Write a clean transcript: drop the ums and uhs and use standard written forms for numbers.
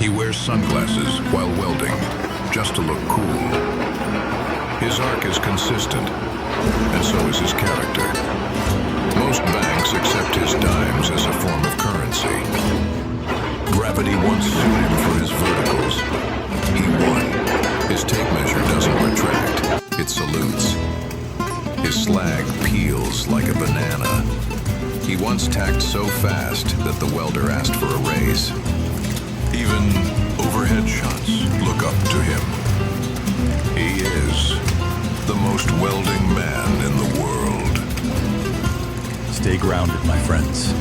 He wears sunglasses while welding, just to look cool. His arc is consistent, and so is his character. Most banks accept his dimes as a form of currency. Gravity once sued him for his verticals. He won. His tape measure doesn't retract, it salutes. His slag peels like a banana. He once tacked so fast that the welder asked for a raise. Even overhead shots look up to him. He is the most welding man in the world. Stay grounded, my friends.